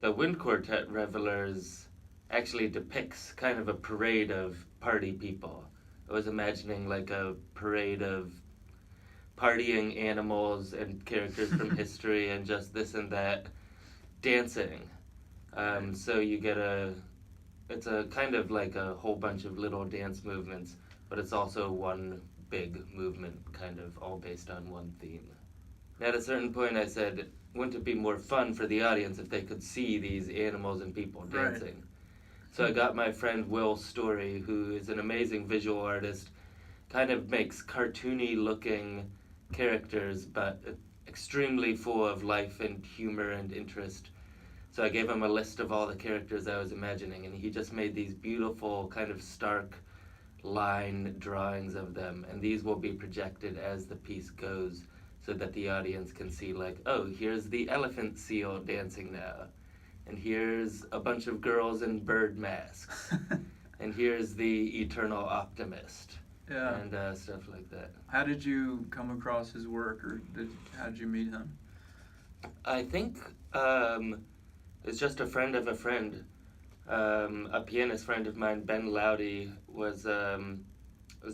The wind quartet Revelers actually depicts kind of a parade of party people. I was imagining like a parade of partying animals and characters from history and just this and that dancing. So you get it's a kind of like a whole bunch of little dance movements, but it's also one big movement, kind of all based on one theme. And at a certain point I said, wouldn't it be more fun for the audience if they could see these animals and people dancing? Right. So I got my friend Will Story, who is an amazing visual artist, kind of makes cartoony looking characters, but extremely full of life and humor and interest. So I gave him a list of all the characters I was imagining, and he just made these beautiful kind of stark line drawings of them, and these will be projected as the piece goes so that the audience can see like, oh, here's the elephant seal dancing now, and here's a bunch of girls in bird masks, and here's the eternal optimist. Yeah. And stuff like that. How did you come across his work, or how did you meet him? I think it's just a friend of a friend. A pianist friend of mine, Ben Loudy, was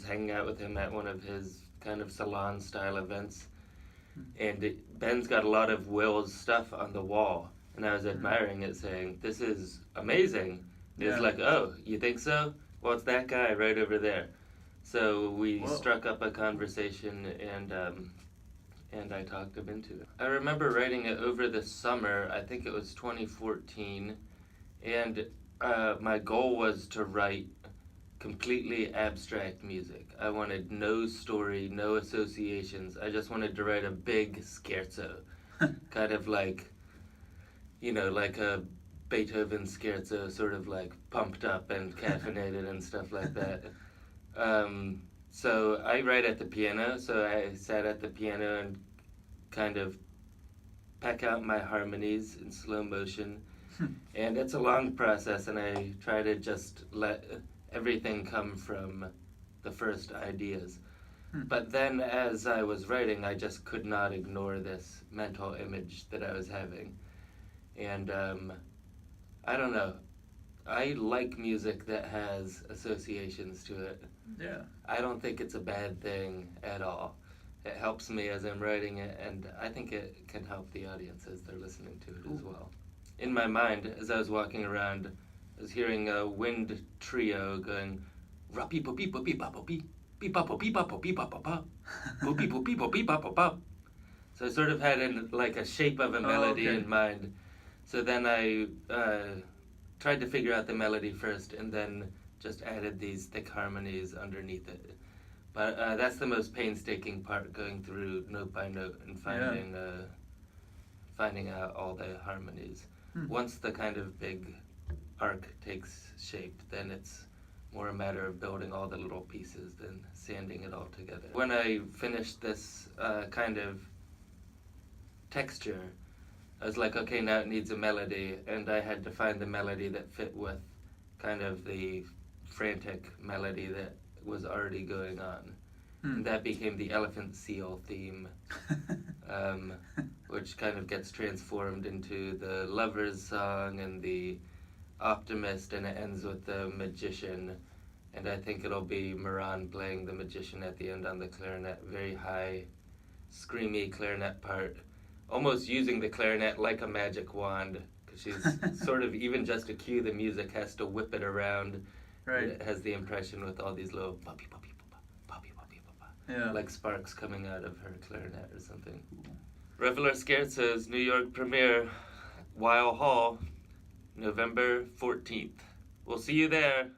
hanging out with him at one of his kind of salon-style events. And Ben's got a lot of Will's stuff on the wall. And I was admiring it, saying, this is amazing. Yeah. It's like, oh, you think so? Well, it's that guy right over there. So we struck up a conversation, and I talked him into it. I remember writing it over the summer. I think it was 2014, and my goal was to write completely abstract music. I wanted no story, no associations. I just wanted to write a big scherzo, kind of like, like a Beethoven scherzo, sort of like pumped up and caffeinated and stuff like that. So I write at the piano, so I sat at the piano and kind of peck out my harmonies in slow motion. And it's a long process, and I try to just let everything come from the first ideas. But then as I was writing, I just could not ignore this mental image that I was having. And I don't know. I like music that has associations to it. Yeah. I don't think it's a bad thing at all. It helps me as I'm writing it, and I think it can help the audience as they're listening to it as well. In my mind, as I was walking around, I was hearing a wind trio going, ra-pee po pee po pee pa po pee, pee pa po pee pa po pee pa pa pa, po pee po pee po pee pa pa pa. So I sort of had like a shape of a melody in mind. So then I tried to figure out the melody first, and then just added these thick harmonies underneath it. But that's the most painstaking part, going through note by note and finding out all the harmonies. Once the kind of big arc takes shape, then it's more a matter of building all the little pieces than sanding it all together. When I finished this kind of texture, I was like, okay, now it needs a melody, and I had to find the melody that fit with kind of the frantic melody that was already going on. And that became the elephant seal theme, which kind of gets transformed into the lover's song and the optimist, and it ends with the magician. And I think it'll be Moran playing the magician at the end on the clarinet, very high, screamy clarinet part, almost using the clarinet like a magic wand, because she's sort of, even just to cue the music, has to whip it around. Right. It has the impression with all these little poppy, poppy, poppy, poppy, poppy, like sparks coming out of her clarinet or something. Reveler-Scherzo's New York premiere, Weill Hall, November 14th. We'll see you there.